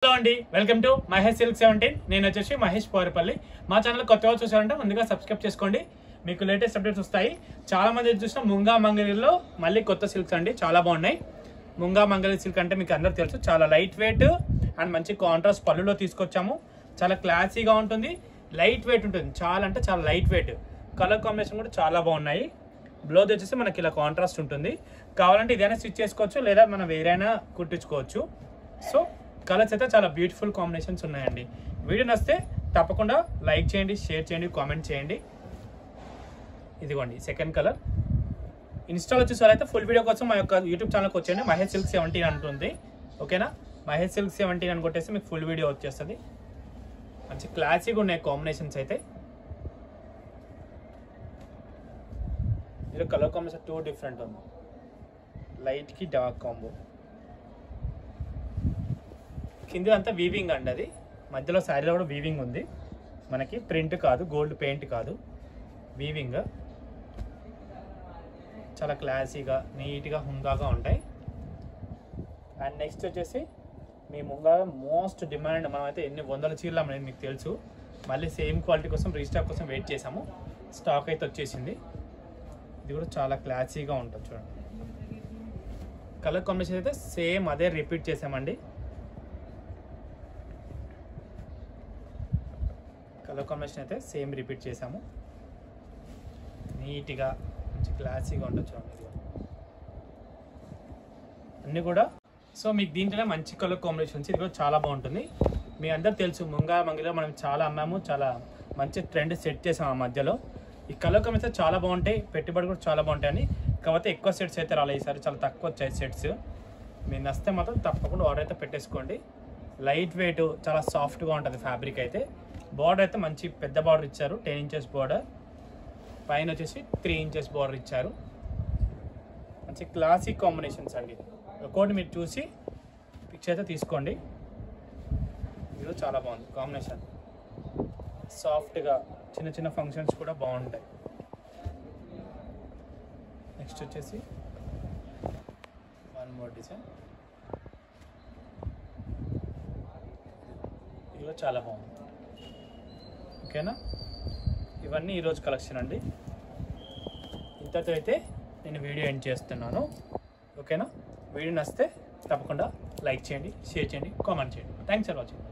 Hello అండి, welcome to Mahesh silk 17. నేను వచ్చేసి మహేష్ పోరపల్లి. మా ఛానల్ కొత్తగా చూసారంటే ముందుగా సబ్స్క్రైబ్ చేసుకోండి, మీకు లేటెస్ట్ అప్డేట్స్ వస్తాయి. చాలా మంది చూసిన ముంగా మంగళగిరిలో మళ్ళీ కొత్త సిల్క్స్ అండి, చాలా బాగున్నాయి. ముంగా మంగళగిరి సిల్క్ అంటే మీకు అందరూ తెలుసు, చాలా లైట్ వెయిట్ అండ్ మంచి కాంట్రాస్ట్ పళ్ళులో తీసుకొచ్చాము. చాలా క్లాసీగా ఉంటుంది, లైట్ వెయిట్ ఉంటుంది, చాలా అంటే చాలా లైట్ వెయిట్. కలర్ కాంబినేషన్ కూడా చాలా బాగున్నాయి. బ్లౌజ్ వచ్చేసి మనకి ఇలా కాంట్రాస్ట్ ఉంటుంది. కావాలంటే ఇదైనా స్టిచ్ చేసుకోవచ్చు, లేదా మనం వేరైనా కుట్టించుకోవచ్చు. సో కలర్స్ అయితే చాలా బ్యూటిఫుల్ కాంబినేషన్స్ ఉన్నాయండి. వీడియో నచ్చితే తప్పకుండా లైక్ చేయండి, షేర్ చేయండి, కామెంట్ చేయండి. ఇదిగోండి సెకండ్ కలర్. ఇన్స్టాలో చూసారైతే ఫుల్ వీడియో కోసం మా యొక్క యూట్యూబ్ ఛానల్కి వచ్చేయండి. మహేష్ సిల్క్ 17 అంటుంది, ఓకేనా? మహేష్ సిల్క్ 17 అని కొట్టేసి మీకు ఫుల్ వీడియో వచ్చేస్తుంది. మంచి క్లాసీగా ఉన్నాయి కాంబినేషన్స్ అయితే. ఇది కలర్ కాంబినేషన్ 2 డిఫరెంట్ ఉంది, లైట్కి డార్క్ కాంబో. కింద అంతా వీవింగ్ అండి, అది మధ్యలో శారీలో కూడా వీవింగ్ ఉంది. మనకి ప్రింట్ కాదు, గోల్డ్ పెయింట్ కాదు, వీవింగ్. చాలా క్లాసీగా నీట్గా హుందాగా ఉంటాయి. అండ్ నెక్స్ట్ వచ్చేసి మీ ముంగా మోస్ట్ డిమాండ్, మనమైతే ఎన్ని వందల చీరలు అనేది మీకు తెలుసు. మళ్ళీ సేమ్ క్వాలిటీ కోసం రీస్టాక్ కోసం వెయిట్ చేసాము, స్టాక్ అయితే వచ్చేసింది. ఇది కూడా చాలా క్లాసీగా ఉంటుంది చూడండి. కలర్ కాంబినేషన్ అయితే సేమ్ అదే రిపీట్ చేసామండి. కలర్ కాంబినేషన్ అయితే సేమ్ రిపీట్ చేసాము. నీట్గా మంచి క్లాసీగా ఉంటుంది చూడండి అన్నీ కూడా. సో మీకు దీంట్లోనే మంచి కలర్ కాంబినేషన్స్, ఇది కూడా చాలా బాగుంటుంది. మీ అందరు తెలుసు ముంగా మంగిలో మనం చాలా అమ్మాము, చాలా మంచి ట్రెండ్ సెట్ చేసాము ఆ మధ్యలో. ఈ కలర్ కాంబినేషన్ చాలా బాగుంటాయి, పెట్టుబడి కూడా చాలా బాగుంటాయని. కాకపోతే ఎక్కువ సెట్స్ అయితే రాలేదు ఈసారి, చాలా తక్కువ వచ్చాయి సెట్స్. మీరు నచ్చితే మాత్రం తప్పకుండా ఆర్డర్ అయితే పెట్టేసుకోండి. లైట్ వెయిట్, చాలా సాఫ్ట్గా ఉంటుంది ఫ్యాబ్రిక్ అయితే. బార్డర్ అయితే మంచి పెద్ద బార్డర్ ఇచ్చారు, 10 ఇంచెస్ బార్డర్. పైన వచ్చేసి 3 ఇంచెస్ బార్డర్ ఇచ్చారు. మంచి క్లాసిక్ కాంబినేషన్స్ అండి. ఒక్కోటి మీరు చూసి పిక్చర్ అయితే తీసుకోండి. ఇది చాలా బాగుంది కాంబినేషన్, సాఫ్ట్గా చిన్న చిన్న ఫంక్షన్స్ కూడా బాగుంటాయి. నెక్స్ట్ వచ్చేసి వన్ మోర్ డిజైన్, ఇది కూడా చాలా బాగుంది, ఓకేనా? ఇవన్నీ ఈరోజు కలెక్షన్ అండి. ఇంతతో అయితే నేను వీడియో ఎండ్ చేస్తున్నాను, ఓకేనా? వీడియో నచ్చితే తప్పకుండా లైక్ చేయండి, షేర్ చేయండి, కామెంట్ చేయండి. Thanks for watching.